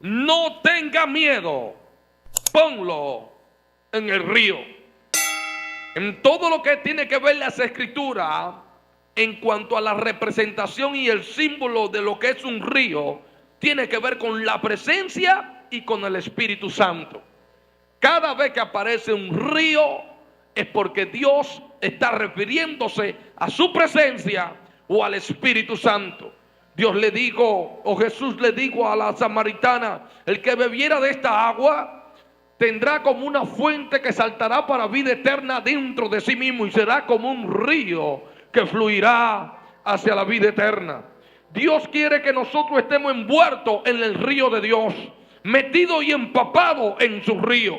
no tenga miedo, ponlo en el río. En todo lo que tiene que ver las escrituras, en cuanto a la representación y el símbolo de lo que es un río, tiene que ver con la presencia y con el Espíritu Santo. Cada vez que aparece un río es porque Dios está refiriéndose a su presencia o al Espíritu Santo. Dios le dijo, o Jesús le dijo a la samaritana: el que bebiera de esta agua tendrá como una fuente que saltará para vida eterna dentro de sí mismo, y será como un río que fluirá hacia la vida eterna. Dios quiere que nosotros estemos envueltos en el río de Dios, metidos y empapados en su río.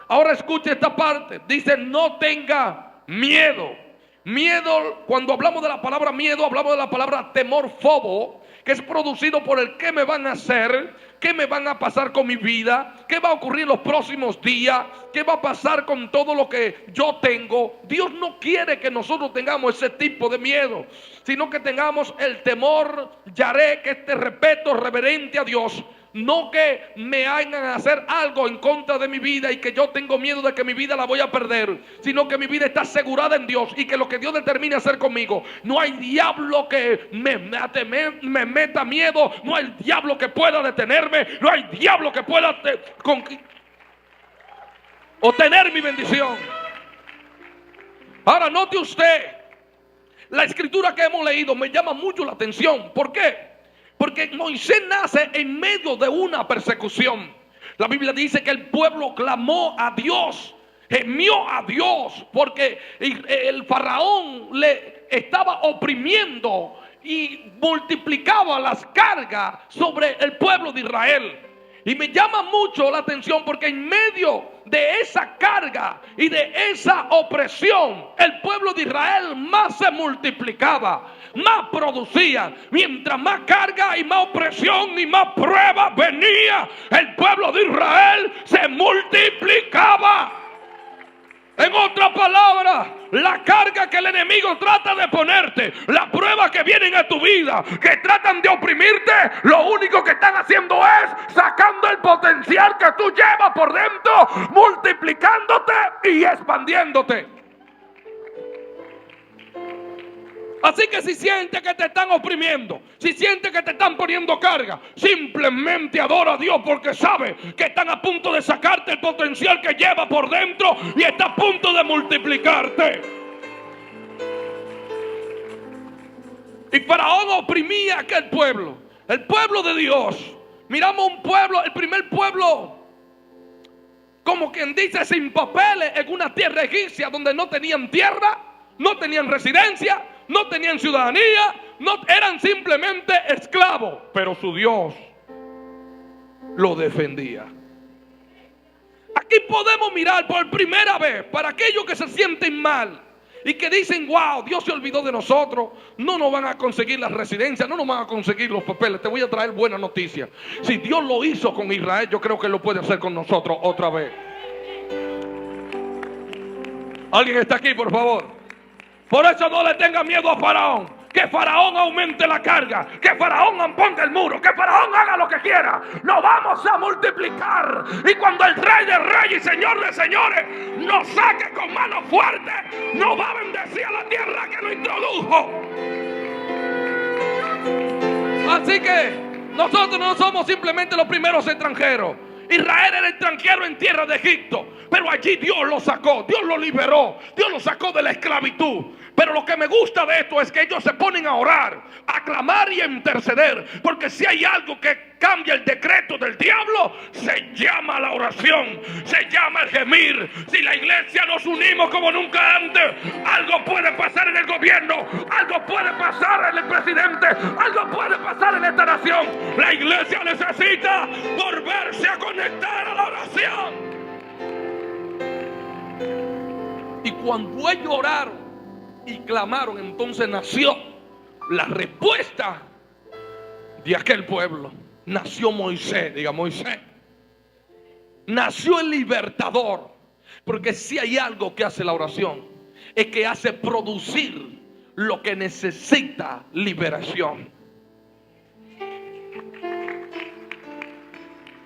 Ahora escuche esta parte, dice: no tenga miedo. Miedo, cuando hablamos de la palabra miedo, hablamos de la palabra temor, fobo, que es producido por el qué me van a hacer, qué me van a pasar con mi vida, qué va a ocurrir en los próximos días, qué va a pasar con todo lo que yo tengo. Dios no quiere que nosotros tengamos ese tipo de miedo, sino que tengamos el temor, yaré, que es de respeto reverente a Dios. No que me hagan hacer algo en contra de mi vida y que yo tengo miedo de que mi vida la voy a perder, sino que mi vida está asegurada en Dios y que lo que Dios determine hacer conmigo, no hay diablo que me meta miedo, no hay diablo que pueda detenerme, no hay diablo que pueda obtener mi bendición. Ahora note usted, la escritura que hemos leído me llama mucho la atención. ¿Por qué? Porque Moisés nace en medio de una persecución. La Biblia dice que el pueblo clamó a Dios, gemió a Dios, porque el faraón le estaba oprimiendo y multiplicaba las cargas sobre el pueblo de Israel. Y me llama mucho la atención porque en medio de esa carga y de esa opresión, el pueblo de Israel más se multiplicaba, más producía. Mientras más carga y más opresión y más prueba venía, el pueblo de Israel se multiplicaba. En otras palabras, la carga que el enemigo trata de ponerte, las pruebas que vienen a tu vida, que tratan de oprimirte, lo único que están haciendo es sacando el potencial que tú llevas por dentro, multiplicándote y expandiéndote. Así que si sientes que te están oprimiendo, si sientes que te están poniendo carga, simplemente adora a Dios, porque sabe que están a punto de sacarte el potencial que lleva por dentro y está a punto de multiplicarte. Y Faraón oprimía a aquel pueblo, el pueblo de Dios. Miramos un pueblo, el primer pueblo, como quien dice, sin papeles, en una tierra egipcia donde no tenían tierra, no tenían residencia, no tenían ciudadanía, no, eran simplemente esclavos, pero su Dios lo defendía. Aquí podemos mirar por primera vez, para aquellos que se sienten mal y que dicen: wow, Dios se olvidó de nosotros, no nos van a conseguir las residencias, no nos van a conseguir los papeles. Te voy a traer buena noticia. Si Dios lo hizo con Israel, yo creo que lo puede hacer con nosotros otra vez. ¿Alguien está aquí, por favor? Por eso no le tenga miedo a Faraón. Que Faraón aumente la carga, que Faraón ponga el muro, que Faraón haga lo que quiera. Nos vamos a multiplicar. Y cuando el Rey de Reyes y Señor de Señores nos saque con mano fuerte, nos va a bendecir a la tierra que nos introdujo. Así que nosotros no somos simplemente los primeros extranjeros. Israel era extranjero en tierra de Egipto, pero allí Dios lo sacó, Dios lo liberó, Dios lo sacó de la esclavitud. Pero lo que me gusta de esto es que ellos se ponen a orar, a clamar y a interceder, porque si hay algo que cambia el decreto del diablo, se llama la oración, se llama el gemir. Si la iglesia nos unimos como nunca antes, algo puede pasar en el gobierno, algo puede pasar en el presidente, algo puede pasar en esta nación. La iglesia necesita volverse a conectar a la oración. Y cuando ellos oraron y clamaron, entonces nació la respuesta de aquel pueblo. Nació Moisés, diga Moisés. Nació el libertador. Porque si hay algo que hace la oración, es que hace producir lo que necesita liberación.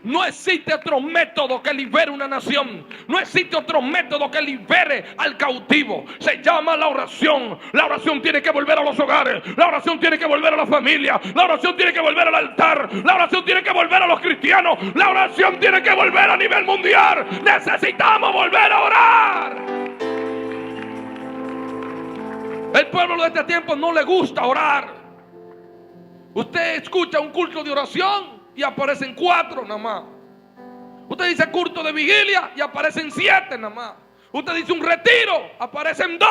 No existe otro método que libere una nación. No existe otro método que libere al cautivo. Se llama la oración. La oración tiene que volver a los hogares. La oración tiene que volver a la familia. La oración tiene que volver al altar. La oración tiene que volver a los cristianos. La oración tiene que volver a nivel mundial. Necesitamos volver a orar. El pueblo de este tiempo no le gusta orar. Usted escucha un culto de oración y aparecen 4 nada más. Usted dice culto de vigilia y aparecen 7 nada más. Usted dice un retiro, aparecen 2.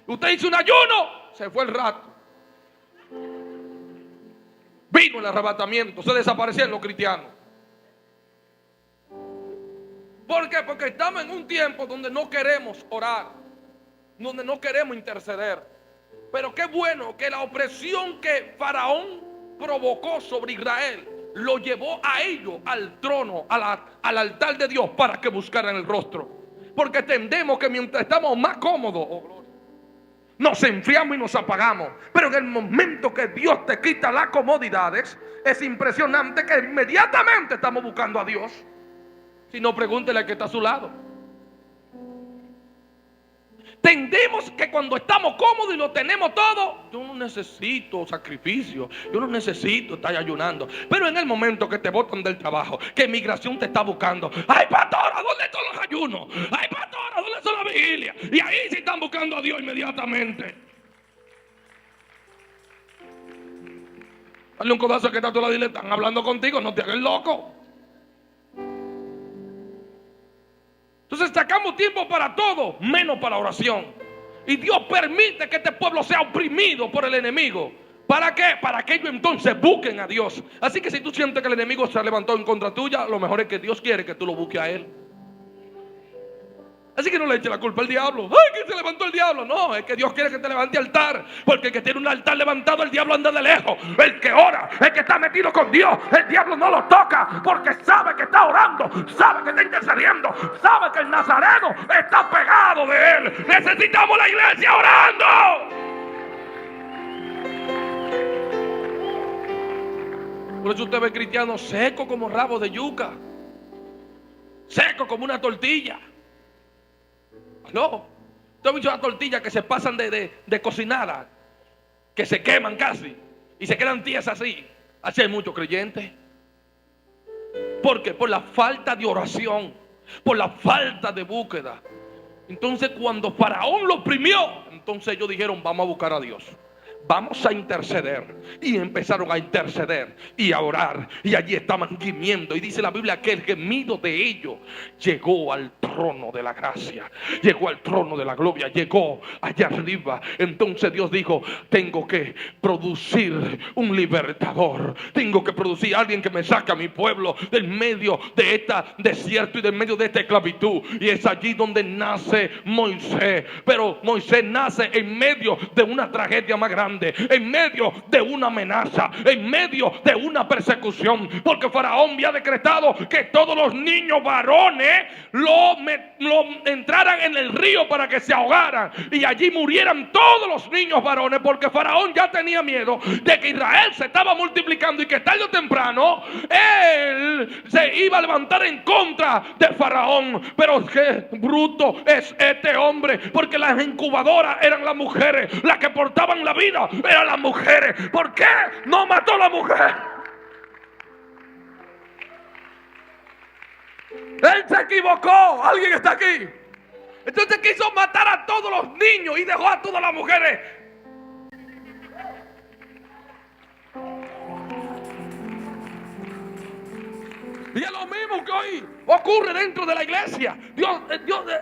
Usted dice un ayuno, se fue el rato. Vino el arrebatamiento, se desaparecieron los cristianos. ¿Por qué? Porque estamos en un tiempo donde no queremos orar, donde no queremos interceder. Pero qué bueno que la opresión que Faraón provocó sobre Israel lo llevó a ellos al trono, al altar de Dios, para que buscaran el rostro. Porque entendemos que mientras estamos más cómodos, nos enfriamos y nos apagamos. Pero en el momento que Dios te quita las comodidades, es impresionante que inmediatamente estamos buscando a Dios. Si no, pregúntele al que está a su lado. Entendemos que cuando estamos cómodos y lo tenemos todo, yo no necesito sacrificio, yo no necesito estar ayunando. Pero en el momento que te botan del trabajo, que migración te está buscando, ay pastora, ¿dónde están los ayunos? Ay pastora, ¿dónde está la vigilia? Y ahí sí están buscando a Dios inmediatamente. Dale un codazo que está toda la dile, están hablando contigo, no te hagas loco. Entonces sacamos tiempo para todo, menos para la oración. Y Dios permite que este pueblo sea oprimido por el enemigo. ¿Para qué? Para que ellos entonces busquen a Dios. Así que si tú sientes que el enemigo se levantó en contra tuya, lo mejor es que Dios quiere que tú lo busques a él. Así que no le eche la culpa al diablo. ¡Ay, que se levantó el diablo! No, es que Dios quiere que te levante altar. Porque el que tiene un altar levantado, el diablo anda de lejos. El que ora, el que está metido con Dios, el diablo no lo toca. Porque sabe que está orando, sabe que está intercediendo, sabe que el nazareno está pegado de él. Necesitamos la iglesia orando. Por eso usted ve cristianos secos como rabos de yuca, secos como una tortilla. No, tú has visto las tortillas que se pasan de cocinada, que se queman casi y se quedan tiesas así. Así hay muchos creyentes. ¿Por qué? Por la falta de oración, por la falta de búsqueda. Entonces cuando Faraón lo oprimió, entonces ellos dijeron, vamos a buscar a Dios, vamos a interceder. Y empezaron a interceder y a orar. Y allí estaban gimiendo. Y dice la Biblia que el gemido de ellos llegó al trono de la gracia, llegó al trono de la gloria, llegó allá arriba. Entonces Dios dijo, tengo que producir un libertador, tengo que producir alguien que me saque a mi pueblo del medio de este desierto y del medio de esta esclavitud. Y es allí donde nace Moisés. Pero Moisés nace en medio de una tragedia más grande, en medio de una amenaza, en medio de una persecución, porque Faraón había decretado que todos los niños varones lo entraran en el río para que se ahogaran y allí murieran todos los niños varones, porque Faraón ya tenía miedo de que Israel se estaba multiplicando y que tarde o temprano él se iba a levantar en contra de Faraón. Pero qué bruto es este hombre, porque las incubadoras eran las mujeres, las que portaban la vida eran las mujeres. ¿Por qué no mató a la mujer? Él se equivocó. ¿Alguien está aquí? Entonces quiso matar a todos los niños y dejó a todas las mujeres. Y es lo mismo que hoy ocurre dentro de la iglesia.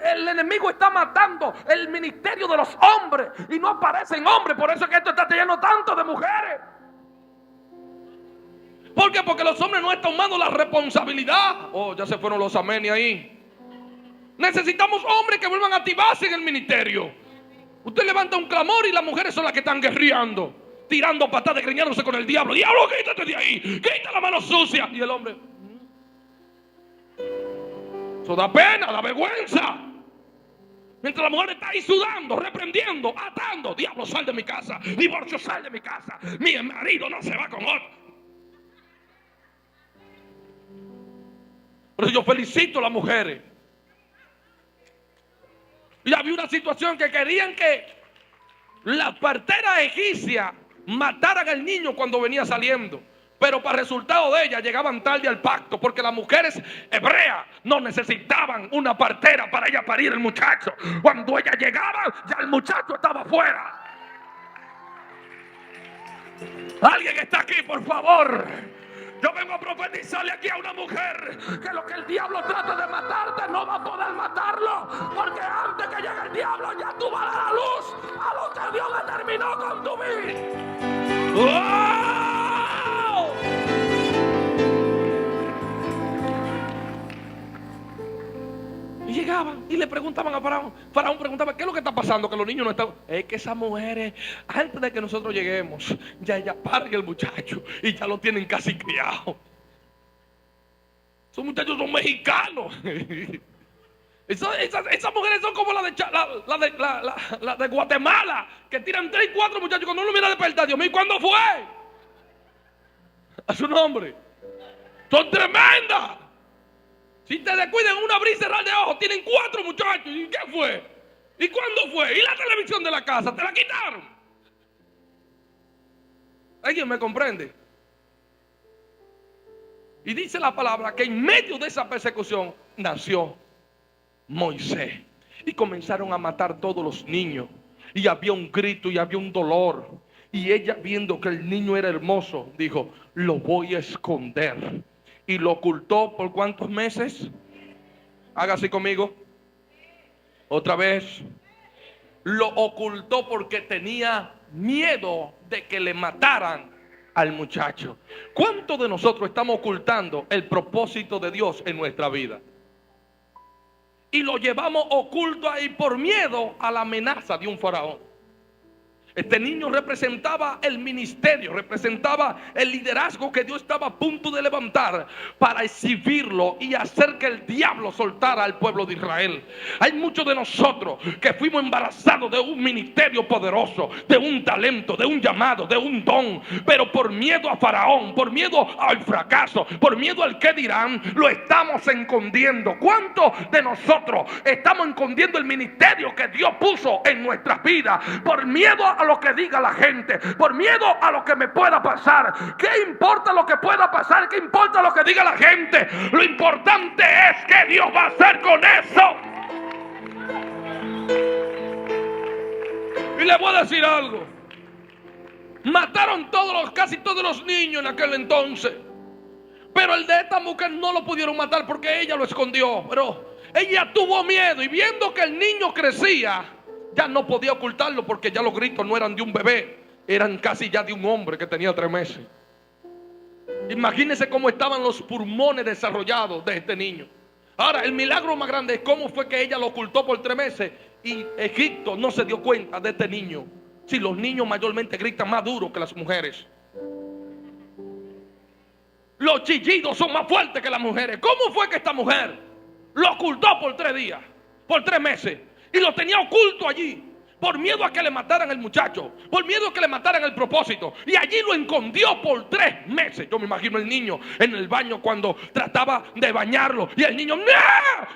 El enemigo está matando el ministerio de los hombres y no aparecen hombres. Por eso es que esto está lleno tanto de mujeres. ¿Por qué? Porque los hombres no están tomando la responsabilidad. Oh, ya se fueron los amén ahí. Necesitamos hombres que vuelvan a activarse en el ministerio. Usted levanta un clamor y las mujeres son las que están guerreando, tirando patadas, greñándose con el diablo. Diablo, quítate de ahí, quita la mano sucia. Y el hombre, eso da pena, da vergüenza. Mientras la mujer está ahí sudando, reprendiendo, atando. Diablo, sal de mi casa. Divorcio, sal de mi casa. Mi marido no se va con otro. Pero yo felicito a las mujeres. Y había una situación que querían que las parteras egipcias mataran al niño cuando venía saliendo. Pero para resultado de ella llegaban tarde al pacto, porque las mujeres hebreas no necesitaban una partera para ella parir el muchacho. Cuando ella llegaba, ya el muchacho estaba afuera. Alguien está aquí, por favor. Yo vengo a profetizarle aquí a una mujer que lo que el diablo trata de matarte no va a poder matarlo, porque antes que llegue el diablo ya tú vas a dar a luz a lo que Dios determinó con tu vida. ¡Oh! Y llegaban y le preguntaban a Faraón. Faraón preguntaba: ¿qué es lo que está pasando? Que los niños no están. Es que esas mujeres, antes de que nosotros lleguemos, ya ella parga el muchacho y ya lo tienen casi criado. Esos muchachos son mexicanos. Esas mujeres son como la de Guatemala, que tiran 3 y 4 muchachos. Cuando uno mira despertar, Dios mío, ¿cuándo fue? A su nombre. Son tremendas. Si te descuidan un abrir y cerrar de ojos, tienen 4 muchachos. ¿Y qué fue? ¿Y cuándo fue? ¿Y la televisión de la casa? ¿Te la quitaron? ¿Alguien me comprende? Y dice la palabra que en medio de esa persecución nació Moisés. Y comenzaron a matar todos los niños. Y había un grito y había un dolor. Y ella, viendo que el niño era hermoso, dijo: lo voy a esconder. Y lo ocultó por ¿cuántos meses? Haga así conmigo. Otra vez. Lo ocultó porque tenía miedo de que le mataran al muchacho. ¿Cuántos de nosotros estamos ocultando el propósito de Dios en nuestra vida? Y lo llevamos oculto ahí por miedo a la amenaza de un faraón. Este niño representaba el ministerio, representaba el liderazgo que Dios estaba a punto de levantar para exhibirlo y hacer que el diablo soltara al pueblo de Israel. Hay muchos de nosotros que fuimos embarazados de un ministerio poderoso, de un talento, de un llamado, de un don, pero por miedo a Faraón, por miedo al fracaso, por miedo al que dirán, lo estamos escondiendo. ¿Cuántos de nosotros estamos escondiendo el ministerio que Dios puso en nuestras vidas por miedo a lo que diga la gente, por miedo a lo que me pueda pasar? ¿Qué importa lo que pueda pasar? ¿Qué importa lo que diga la gente? Lo importante es que Dios va a hacer con eso. Y le voy a decir algo: mataron casi todos los niños en aquel entonces, pero el de esta mujer no lo pudieron matar porque ella lo escondió. Pero ella tuvo miedo, y viendo que el niño crecía, ya no podía ocultarlo, porque ya los gritos no eran de un bebé, eran casi ya de un hombre que tenía 3 meses. Imagínense cómo estaban los pulmones desarrollados de este niño. Ahora, el milagro más grande es cómo fue que ella lo ocultó por 3 meses y Egipto no se dio cuenta de este niño. Si los niños mayormente gritan más duro que las mujeres, los chillidos son más fuertes que las mujeres. ¿Cómo fue que esta mujer lo ocultó por 3 días, por 3 meses? Y lo tenía oculto allí, por miedo a que le mataran el muchacho, por miedo a que le mataran el propósito. Y allí lo escondió por 3 meses. Yo me imagino el niño en el baño cuando trataba de bañarlo, y el niño ¡no!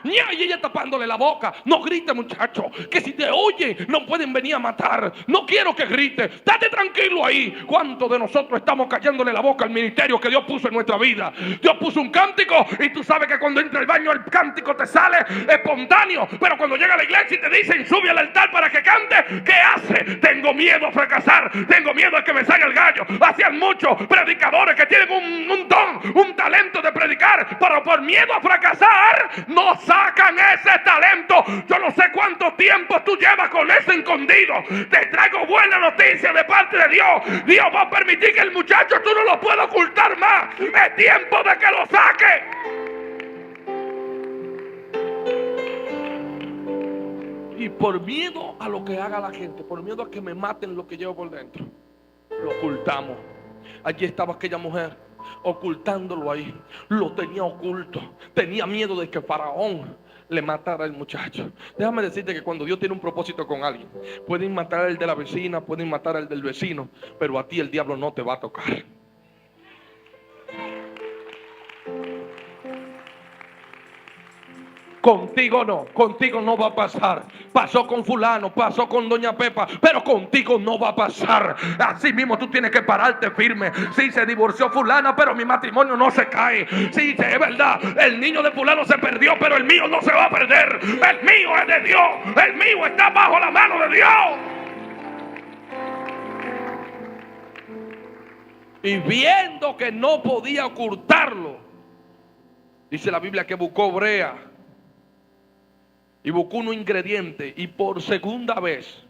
Y ella tapándole la boca. No grite, muchacho, que si te oyen no pueden venir a matar. No quiero que grite, date tranquilo ahí. ¿Cuántos de nosotros estamos callándole la boca al ministerio que Dios puso en nuestra vida? Dios puso un cántico, y tú sabes que cuando entra al baño el cántico te sale espontáneo, pero cuando llega a la iglesia y te dicen sube al altar para que cante, ¿qué hace? Tengo miedo a fracasar, tengo miedo a que me salga el gallo. Hacían muchos predicadores que tienen un don, un talento de predicar, pero por miedo a fracasar no sacan ese talento. Yo no sé cuánto tiempo tú llevas con ese escondido. Te traigo buena noticia de parte de Dios. Dios va a permitir que el muchacho tú no lo puedas ocultar más. Es tiempo de que lo saque. Y por miedo a lo que haga la gente, por miedo a que me maten lo que llevo por dentro, lo ocultamos. Allí estaba aquella mujer, ocultándolo ahí. Lo tenía oculto. Tenía miedo de que Faraón le matara al muchacho. Déjame decirte que cuando Dios tiene un propósito con alguien, pueden matar al de la vecina, pueden matar al del vecino, pero a ti el diablo no te va a tocar. Contigo no va a pasar. Pasó con fulano, pasó con doña Pepa, pero contigo no va a pasar. Así mismo tú tienes que pararte firme. Sí, se divorció fulana, pero mi matrimonio no se cae. Sí, es verdad, el niño de fulano se perdió, pero el mío no se va a perder. El mío es de Dios, el mío está bajo la mano de Dios. Y viendo que no podía ocultarlo, dice la Biblia que buscó brea y buscó unos ingredientes, y por segunda vez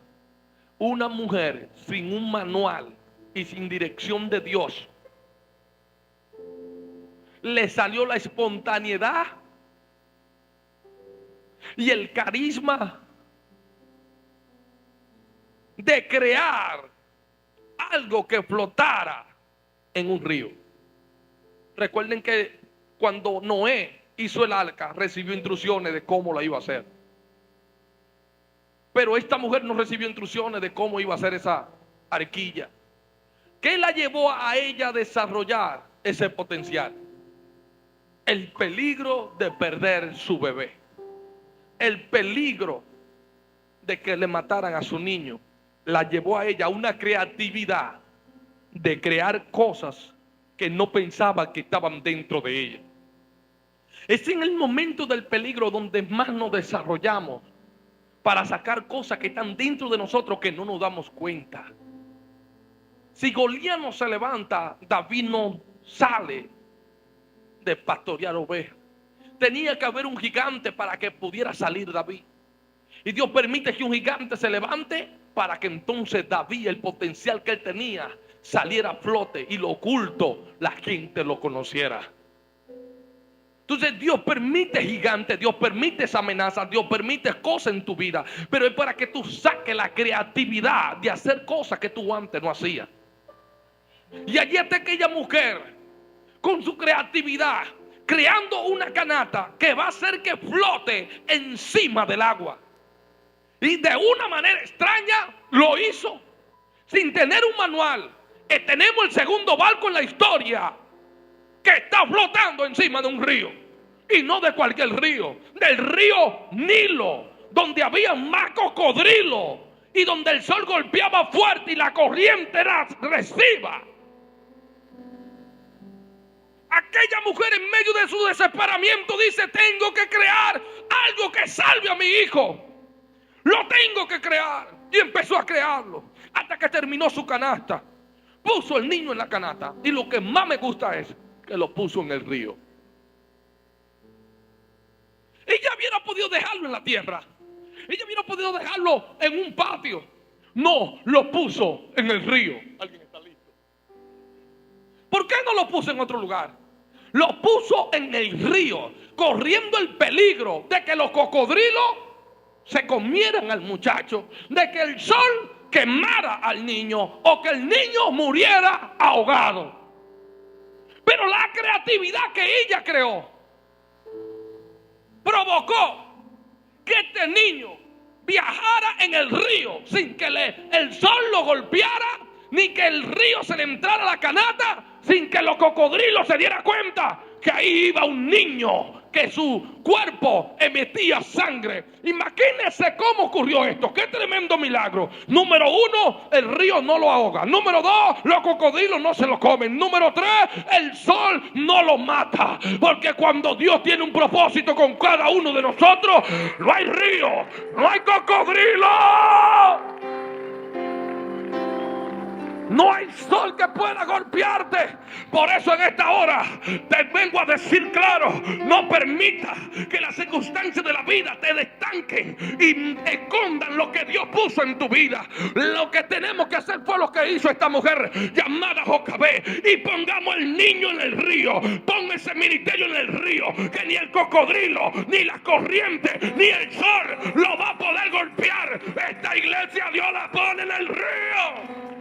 una mujer sin un manual y sin dirección de Dios, le salió la espontaneidad y el carisma de crear algo que flotara en un río. Recuerden que cuando Noé hizo el arca, recibió instrucciones de cómo la iba a hacer. Pero esta mujer no recibió instrucciones de cómo iba a hacer esa arquilla. ¿Qué la llevó a ella a desarrollar ese potencial? El peligro de perder su bebé. El peligro de que le mataran a su niño la llevó a ella a una creatividad de crear cosas que no pensaba que estaban dentro de ella. Es en el momento del peligro donde más nos desarrollamos para sacar cosas que están dentro de nosotros que no nos damos cuenta. Si Goliat no se levanta, David no sale de pastorear ovejas. Tenía que haber un gigante para que pudiera salir David. Y Dios permite que un gigante se levante para que entonces David, el potencial que él tenía, saliera a flote y lo oculto la gente lo conociera. Entonces Dios permite gigantes, Dios permite esa amenaza, Dios permite cosas en tu vida, pero es para que tú saques la creatividad de hacer cosas que tú antes no hacías. Y allí está aquella mujer con su creatividad creando una canasta que va a hacer que flote encima del agua. Y de una manera extraña lo hizo sin tener un manual. Tenemos el segundo barco en la historia que está flotando encima de un río, y no de cualquier río, del río Nilo, donde había más cocodrilos y donde el sol golpeaba fuerte y la corriente era agresiva. Aquella mujer en medio de su desesperamiento dice: tengo que crear algo que salve a mi hijo, lo tengo que crear. Y empezó a crearlo hasta que terminó su canasta. Puso el niño en la canasta, y lo que más me gusta es que lo puso en el río. Ella hubiera podido dejarlo en la tierra, ella hubiera podido dejarlo en un patio. No, lo puso en el río. ¿Alguien está listo? ¿Por qué no lo puso en otro lugar? Lo puso en el río, corriendo el peligro de que los cocodrilos se comieran al muchacho, de que el sol quemara al niño o que el niño muriera ahogado. Pero la creatividad que ella creó provocó que este niño viajara en el río sin que el sol lo golpeara, ni que el río se le entrara a la canasta, sin que los cocodrilos se dieran cuenta que ahí iba un niño, que su cuerpo emitía sangre. Imagínense cómo ocurrió esto. Qué tremendo milagro. Número uno, el río no lo ahoga. Número dos, los cocodrilos no se lo comen. Número tres, el sol no lo mata. Porque cuando Dios tiene un propósito con cada uno de nosotros, no hay río, no hay cocodrilo, no hay sol que pueda golpearte. Por eso en esta hora te vengo a decir claro: no permita que las circunstancias de la vida te destanquen y escondan lo que Dios puso en tu vida. Lo que tenemos que hacer fue lo que hizo esta mujer llamada Jocabé, y pongamos el niño en el río. Pon ese ministerio en el río, que ni el cocodrilo, ni la corriente, ni el sol lo va a poder golpear. Esta iglesia Dios la pone en el río.